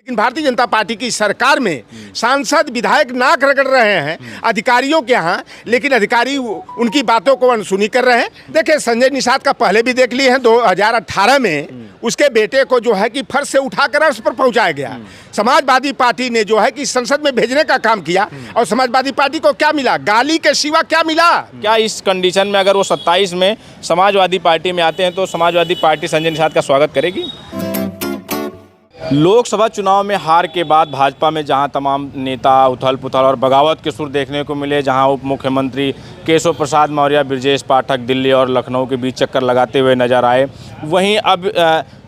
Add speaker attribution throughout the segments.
Speaker 1: लेकिन भारतीय जनता पार्टी की सरकार में सांसद विधायक नाक रगड़ रहे हैं अधिकारियों के यहाँ, लेकिन अधिकारी उनकी बातों को अनसुनी कर रहे हैं। देखिए, संजय निषाद का पहले भी देख लिए हैं। 2018 में उसके बेटे को जो है कि फर्श से उठाकर अर्श पर पहुंचाया गया। समाजवादी पार्टी ने जो है कि संसद में भेजने का काम किया और समाजवादी पार्टी को क्या मिला? गाली के सिवा क्या मिला?
Speaker 2: क्या इस कंडीशन में अगर वो 27 में समाजवादी पार्टी में आते हैं तो समाजवादी पार्टी संजय निषाद का स्वागत करेगी? लोकसभा चुनाव में हार के बाद भाजपा में जहां तमाम नेता उथल पुथल और बगावत के सुर देखने को मिले, जहां उप मुख्यमंत्री केशव प्रसाद मौर्य, ब्रजेश पाठक दिल्ली और लखनऊ के बीच चक्कर लगाते हुए नजर आए, वहीं अब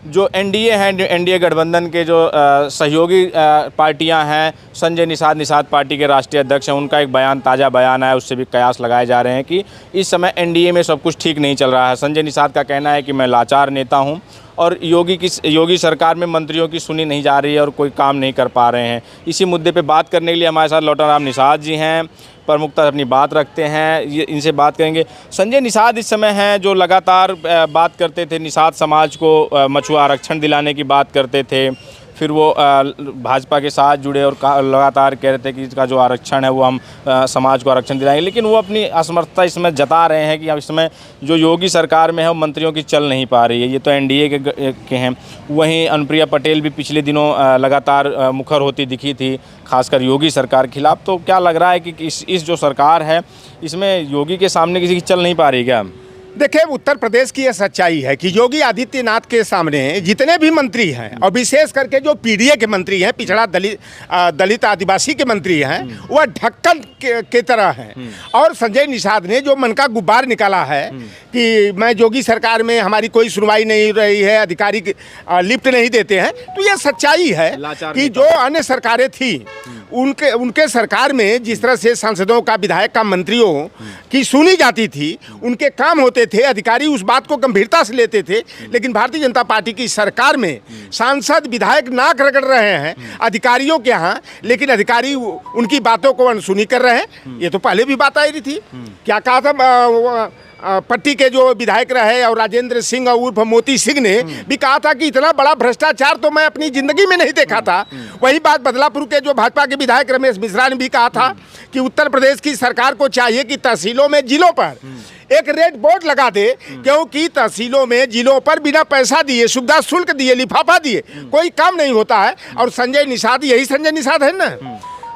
Speaker 2: जो एनडीए हैं, एनडीए गठबंधन के जो सहयोगी पार्टियां हैं, संजय निषाद पार्टी के राष्ट्रीय अध्यक्ष हैं, उनका एक बयान, ताज़ा बयान है, उससे भी कयास लगाए जा रहे हैं कि इस समय एनडीए में सब कुछ ठीक नहीं चल रहा है। संजय निषाद का कहना है कि मैं लाचार नेता हूं और योगी सरकार में मंत्रियों की सुनी नहीं जा रही है और कोई काम नहीं कर पा रहे हैं। इसी मुद्दे पे बात करने के लिए हमारे साथ लौटाराम निषाद जी हैं, प्रमुखता अपनी बात रखते हैं, इनसे बात करेंगे। संजय निषाद इस समय हैं जो लगातार बात करते थे, निषाद समाज को मछुआ आरक्षण दिलाने की बात करते थे, फिर वो भाजपा के साथ जुड़े और लगातार कह रहे थे कि इसका जो आरक्षण है वो हम समाज को आरक्षण दिलाएंगे, लेकिन वो अपनी असमर्थता इसमें जता रहे हैं कि अब इसमें जो योगी सरकार में है वो मंत्रियों की चल नहीं पा रही है। ये तो एनडीए के हैं। वहीं अनुप्रिया पटेल भी पिछले दिनों लगातार मुखर होती दिखी थी, खासकर योगी सरकार के खिलाफ। तो क्या लग रहा है कि इस जो सरकार है इसमें योगी के सामने किसी की चल नहीं पा रही क्या?
Speaker 1: देखिए, उत्तर प्रदेश की यह सच्चाई है कि योगी आदित्यनाथ के सामने जितने भी मंत्री हैं और विशेष करके जो पीडीए के मंत्री हैं, पिछड़ा दलित आदिवासी के मंत्री हैं, वह ढक्कन के तरह हैं। और संजय निषाद ने जो मन का गुब्बार निकाला है कि मैं योगी सरकार में हमारी कोई सुनवाई नहीं रही है, अधिकारी लिफ्ट नहीं देते हैं, तो यह सच्चाई है कि जो अन्य सरकारें थी उनके सरकार में जिस तरह से सांसदों का, विधायक का, मंत्रियों की सुनी जाती थी, उनके काम होते थे, अधिकारी उस बात को गंभीरता से लेते थे। लेकिन भारतीय जनता पार्टी की सरकार में सांसद विधायक नाक रगड़ रहे हैं अधिकारियों के यहाँ, लेकिन अधिकारी उनकी बातों को अनसुनी कर रहे हैं। ये तो पहले भी बात आई रही थी। क्या कहा था पट्टी के जो विधायक रहे और राजेंद्र सिंह उर्फ मोती सिंह ने भी कहा था कि इतना बड़ा भ्रष्टाचार तो मैं अपनी जिंदगी में नहीं देखा था। वही बात बदलापुर के जो भाजपा के विधायक रमेश मिश्रा ने भी कहा था कि उत्तर प्रदेश की सरकार को चाहिए कि तहसीलों में, जिलों पर एक रेड बोर्ड लगा दे, क्योंकि तहसीलों में, जिलों पर बिना पैसा दिए, सुविधा शुल्क दिए, लिफाफा दिए कोई काम नहीं होता है। और संजय निषाद, यही संजय निषाद है ना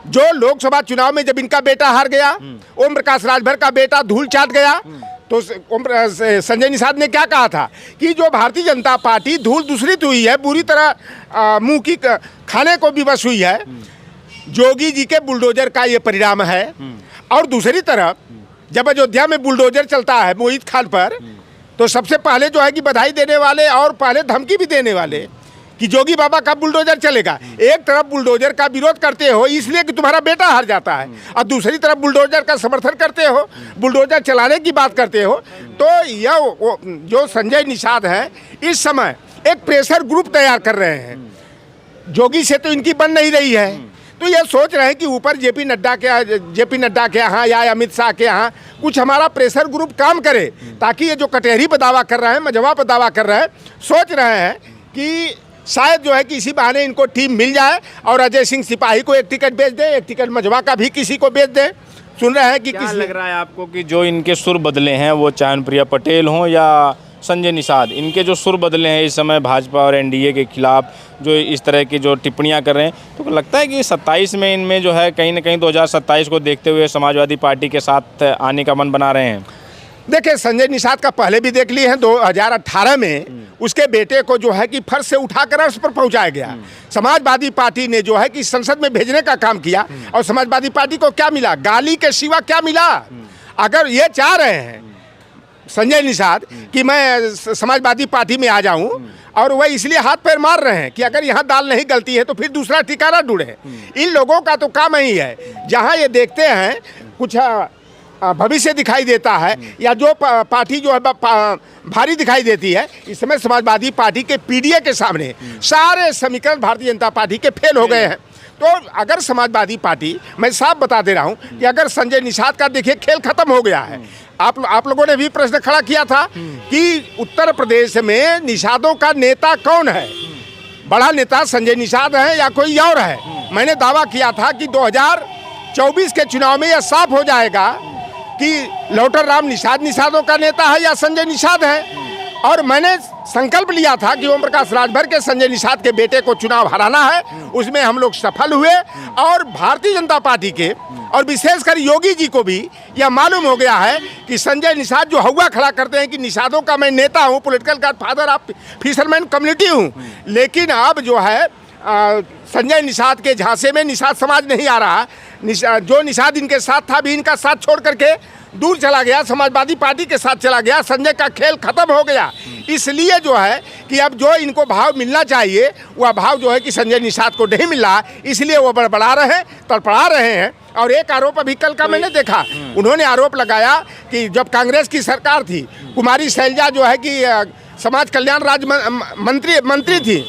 Speaker 1: जो लोकसभा चुनाव में जब इनका बेटा हार गया, ओम प्रकाश राजभर का बेटा धूल चाट गया, तो संजय निषाद ने क्या कहा था कि जो भारतीय जनता पार्टी धूल दूसरित हुई है, बुरी तरह मुंह की खाने को विवश हुई है, जोगी जी के बुलडोजर का ये परिणाम है। और दूसरी तरफ जब अयोध्या में बुलडोजर चलता है मोहित खान पर, तो सबसे पहले जो है कि बधाई देने वाले और पहले धमकी भी देने वाले कि जोगी बाबा का बुलडोजर चलेगा। एक तरफ बुलडोजर का विरोध करते हो इसलिए कि तुम्हारा बेटा हार जाता है, और दूसरी तरफ बुलडोजर का समर्थन करते हो, बुलडोजर चलाने की बात करते हो। तो यह जो संजय निषाद है इस समय एक प्रेशर ग्रुप तैयार कर रहे हैं। जोगी से तो इनकी बन नहीं रही है, तो यह सोच रहे हैं कि ऊपर जेपी नड्डा के यहाँ या अमित शाह के यहाँ कुछ हमारा प्रेशर ग्रुप काम करे, ताकि ये जो कटहरी पर दावा कर रहे हैं, मझवा पर दावा कर रहे हैं, सोच रहे हैं कि शायद जो है कि इसी बहाने इनको टीम मिल जाए और अजय सिंह सिपाही को एक टिकट बेच दे, एक टिकट मझवा का भी किसी को बेच दे। सुन रहे हैं कि
Speaker 2: क्या लग रहा है आपको कि जो इनके सुर बदले हैं, वो चाहे अनुप्रिया पटेल हों या संजय निषाद, इनके जो सुर बदले हैं इस समय भाजपा और एनडीए के खिलाफ, जो इस तरह की जो टिप्पणियां कर रहे हैं, तो लगता है कि 27 में इनमें जो है कहीं ना कहीं 2027 को देखते हुए समाजवादी पार्टी के साथ आने का मन बना रहे हैं?
Speaker 1: देखिए, संजय निषाद का पहले भी देख लिए हैं। 2018 में उसके बेटे को जो है कि फर्श से उठाकर अर्श पर पहुंचाया गया। समाजवादी पार्टी ने जो है कि संसद में भेजने का काम किया और समाजवादी पार्टी को क्या मिला? गाली के सिवा क्या मिला? अगर ये चाह रहे हैं संजय निषाद कि मैं समाजवादी पार्टी में आ जाऊं, और वह इसलिए हाथ पैर मार रहे हैं कि अगर यहाँ दाल नहीं गलती है तो फिर दूसरा ठिकाना ढूंढे। इन लोगों का तो काम ही है, जहाँ ये देखते हैं कुछ भविष्य दिखाई देता है या जो पार्टी जो है भारी दिखाई देती है, इस समय समाजवादी पार्टी के पीडीए के सामने सारे समीकरण भारतीय जनता पार्टी के फेल हो गए हैं। तो अगर समाजवादी पार्टी, मैं साफ बता दे रहा हूं कि अगर संजय निषाद का देखिए खेल खत्म हो गया है। आप लोगों ने भी प्रश्न खड़ा किया था कि उत्तर प्रदेश में निषादों का नेता कौन है। बड़ा नेता संजय निषाद है या कोई और है। मैंने दावा किया था कि 2024 के चुनाव में यह साफ हो जाएगा कि लौटर राम निषादों का नेता है या संजय निषाद है। और मैंने संकल्प लिया था कि ओम प्रकाश राजभर के संजय निषाद के बेटे को चुनाव हराना है। उसमें हम लोग सफल हुए और भारतीय जनता पार्टी के और विशेषकर योगी जी को भी यह मालूम हो गया है कि संजय निषाद जो हवा खड़ा करते हैं कि निषादों का मैं नेता हूँ, political godfather of fisherman community हूँ, लेकिन अब जो है संजय निषाद के झांसे में निषाद समाज नहीं आ रहा। जो निषाद इनके साथ था भी इनका साथ छोड़ करके दूर चला गया, समाजवादी पार्टी के साथ चला गया। संजय का खेल खत्म हो गया। इसलिए जो है कि अब जो इनको भाव मिलना चाहिए वह भाव जो है कि संजय निषाद को नहीं मिल रहा, इसलिए वो बड़बड़ा रहे हैं, तड़पड़ा रहे हैं। और एक आरोप अभी कल का मैंने देखा, उन्होंने आरोप लगाया कि जब कांग्रेस की सरकार थी, कुमारी शैलजा जो है कि समाज कल्याण राज्य मंत्री थी,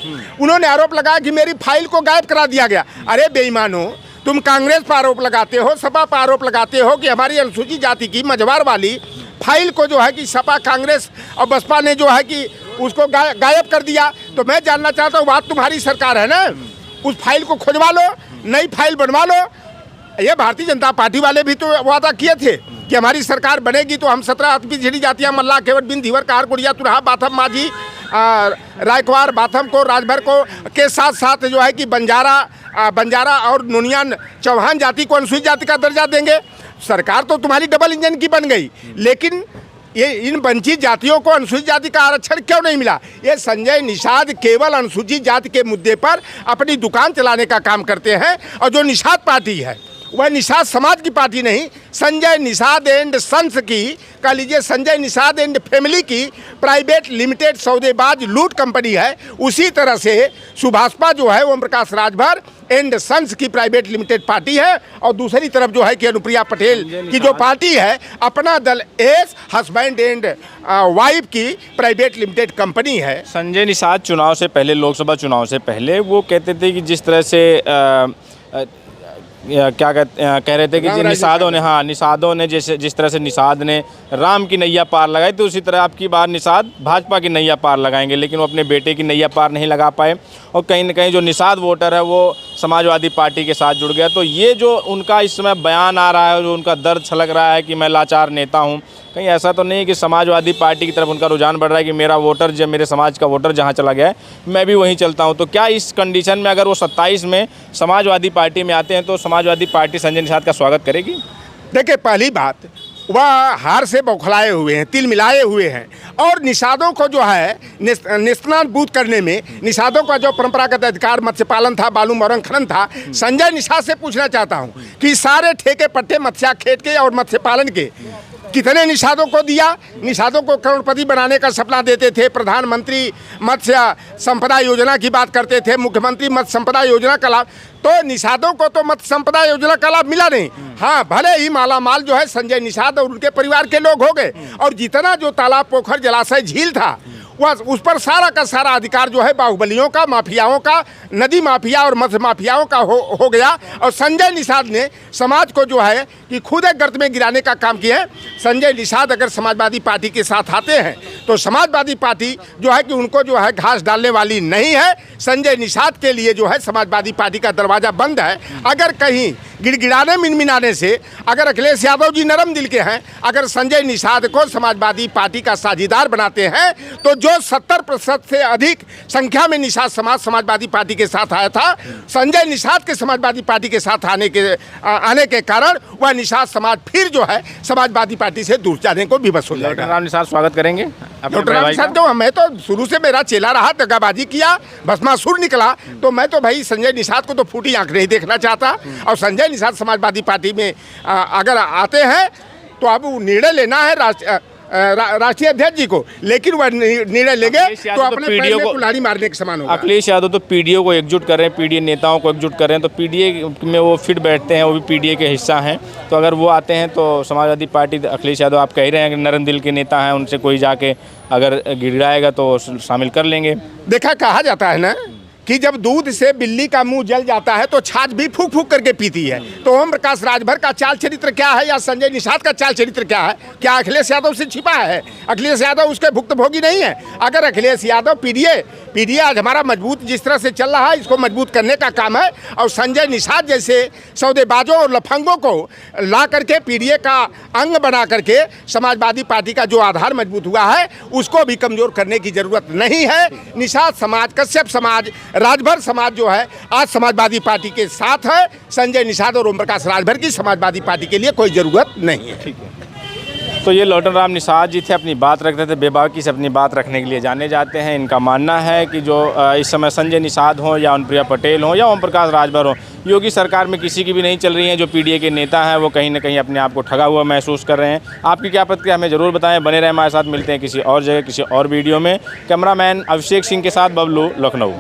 Speaker 1: उन्होंने आरोप लगाया कि मेरी फाइल को गायब करा दिया गया। अरे बेईमानो, तुम कांग्रेस पर आरोप लगाते हो, सपा पर आरोप लगाते हो कि हमारी अनुसूचित जाति की मझवार वाली फाइल को जो है कि सपा, कांग्रेस और बसपा ने जो है कि उसको गायब कर दिया। तो मैं जानना चाहता हूँ, बात तुम्हारी सरकार है ना, उस फाइल को खुजवा लो, नई फाइल बनवा लो। ये भारतीय जनता पार्टी वाले भी तो वादा किए थे कि हमारी सरकार बनेगी तो हम 17 पिछड़ी जातियाँ मल्ला, केवट, बिन, धीवर, कार, गुड़िया, तुरहा, बाथम, माझी, रायकवार, बाथम को, राजभर को के साथ साथ जो है कि बंजारा और नोनियान चौहान जाति को अनुसूचित जाति का दर्जा देंगे। सरकार तो तुम्हारी डबल इंजन की बन गई, लेकिन ये इन वंचित जातियों को अनुसूचित जाति का आरक्षण क्यों नहीं मिला? ये संजय निषाद केवल अनुसूचित जाति के मुद्दे पर अपनी दुकान चलाने का काम करते हैं। और जो निषाद पार्टी है वह निषाद समाज की पार्टी नहीं, संजय निषाद एंड सन्स की, कह लीजिए संजय निषाद एंड फैमिली की प्राइवेट लिमिटेड सौदेबाज लूट कंपनी है। उसी तरह से सुभाषपा जो है ओम प्रकाश राजभर एंड सन्स की प्राइवेट लिमिटेड पार्टी है। और दूसरी तरफ जो है कि अनुप्रिया पटेल की जो पार्टी है, अपना दल एस हस्बैंड एंड वाइफ की प्राइवेट लिमिटेड कंपनी है।
Speaker 2: संजय निषाद चुनाव से पहले, लोकसभा चुनाव से पहले वो कहते थे कि जिस तरह से कह रहे थे कि निषादों ने जिस तरह से निषाद ने राम की नैया पार लगाई, तो उसी तरह आपकी बार निषाद भाजपा की नैया पार लगाएंगे। लेकिन वो अपने बेटे की नैया पार नहीं लगा पाए और कहीं न कहीं जो निषाद वोटर है वो समाजवादी पार्टी के साथ जुड़ गया। तो ये जो उनका इस समय बयान आ रहा है, जो उनका दर्द छलक रहा है कि मैं लाचार नेता हूँ, कहीं ऐसा तो नहीं है कि समाजवादी पार्टी की तरफ उनका रुझान बढ़ रहा है कि मेरा वोटर, जब मेरे समाज का वोटर जहाँ चला गया है मैं भी वहीं चलता हूँ? तो क्या इस कंडीशन में अगर वो 27 में समाजवादी पार्टी में आते हैं तो समाजवादी पार्टी संजय निषाद का स्वागत करेगी?
Speaker 1: देखिए, पहली बात, वह हार से बौखलाए हुए हैं, तिल मिलाए हुए हैं। और निषादों को जो है नेस्तनाबूद करने में, निषादों का जो परंपरागत अधिकार मत्स्य पालन था, बालू मोरंग खनन था, संजय निषाद से पूछना चाहता हूँ कि सारे ठेके पट्टे मत्स्याखेट के और मत्स्य पालन के कितने निषादों को दिया? निषादों को करोड़पति बनाने का सपना देते थे, प्रधानमंत्री मत्स्य संपदा योजना की बात करते थे, मुख्यमंत्री मत्स्य संपदा योजना का लाभ, तो निषादों को तो मत्स्य संपदा योजना का लाभ मिला नहीं। हाँ, भले ही माला माल जो है संजय निषाद और उनके परिवार के लोग हो गए, और जितना जो तालाब, पोखर, जलाशय, झील था वह उस पर सारा का सारा अधिकार जो है बाहुबलियों का, माफियाओं का, नदी माफिया और मत्स्य माफियाओं का हो गया। और संजय निषाद ने समाज को जो है कि खुद एक गर्त में गिराने का काम किया है। संजय निषाद अगर समाजवादी पार्टी के साथ आते हैं तो समाजवादी पार्टी जो है कि उनको जो है घास डालने वाली नहीं है। संजय निषाद के लिए जो है समाजवादी पार्टी का दरवाज़ा बंद है। अगर कहीं गिड़गिड़ाने मिनमिनाने से अगर अखिलेश यादव जी नरम दिल के हैं, अगर संजय निषाद को समाजवादी पार्टी का साझीदार बनाते हैं, तो जो 70% से अधिक संख्या में निषाद समाज समाजवादी पार्टी के साथ आया था, संजय निषाद के समाजवादी पार्टी के साथ आने के कारण वह निषाद समाज फिर जो है समाजवादी पार्टी से दूर जाने को विवश हो जाएगा।
Speaker 2: राम निषाद स्वागत करेंगे।
Speaker 1: डॉक्टर राम निषाद जो, मैं तो शुरू से मेरा चेला रहा, दगाबाजी किया, भस्मासुर निकला, तो मैं तो भाई संजय निषाद को तो फूटी आंख नहीं देखना चाहता। और संजय निषाद समाजवादी पार्टी में अगर आते हैं तो अब निर्णय लेना है राष्ट्रीय अध्यक्ष जी को, लेकिन वह निर्णय लेंगे तो अपने पैर में कुल्हाड़ी मारने के समान होगा।
Speaker 2: अखिलेश यादव तो पीडीए को एकजुट कर रहे हैं, पीडीए नेताओं को एकजुट कर रहे हैं, तो पीडीए में वो फिट बैठते हैं, वो भी पीडीए के हिस्सा हैं। तो अगर वो आते हैं तो समाजवादी पार्टी, अखिलेश यादव आप कह रहे हैं कि नरम दिल के नेता हैं, उनसे कोई जाके अगर गिड़ाएगा तो शामिल कर लेंगे।
Speaker 1: देखा, कहा जाता है ना कि जब दूध से बिल्ली का मुंह जल जाता है तो छाछ भी फूक फूक करके पीती है। तो ओम प्रकाश राजभर का चाल चरित्र क्या है या संजय निषाद का चाल चरित्र क्या है? क्या अखिलेश यादव से छिपा है? अखिलेश यादव उसके भुक्तभोगी नहीं है। अगर अखिलेश यादव पीडीए पीडीए आज हमारा मजबूत जिस तरह से चल रहा है, इसको मजबूत करने का काम है। और संजय निषाद जैसे सौदेबाजों और लफंगों को ला करके पीडीए का अंग बना करके समाजवादी पार्टी का जो आधार मजबूत हुआ है उसको भी कमज़ोर करने की ज़रूरत नहीं है। निषाद समाज, कश्यप समाज, राजभर समाज जो है आज समाजवादी पार्टी के साथ है। संजय निषाद और ओम प्रकाश राजभर की समाजवादी पार्टी के लिए कोई ज़रूरत नहीं है।
Speaker 2: ठीक है। तो ये लौटन राम निषाद जी थे, अपनी बात रखते थे, बेबाकी से अपनी बात रखने के लिए जाने जाते हैं। इनका मानना है कि जो इस समय संजय निषाद हों या अनुप्रिया पटेल हों या ओम प्रकाश राजभर हों, योगी सरकार में किसी की भी नहीं चल रही है। जो पीडीए के नेता हैं वो कहीं ना कहीं अपने आप को ठगा हुआ महसूस कर रहे हैं। आपकी क्या प्रतिक्रिया हमें ज़रूर बताएं। बने रहें हमारे साथ, मिलते हैं किसी और जगह किसी और वीडियो में। कैमरामैन अभिषेक सिंह के साथ बबलू, लखनऊ।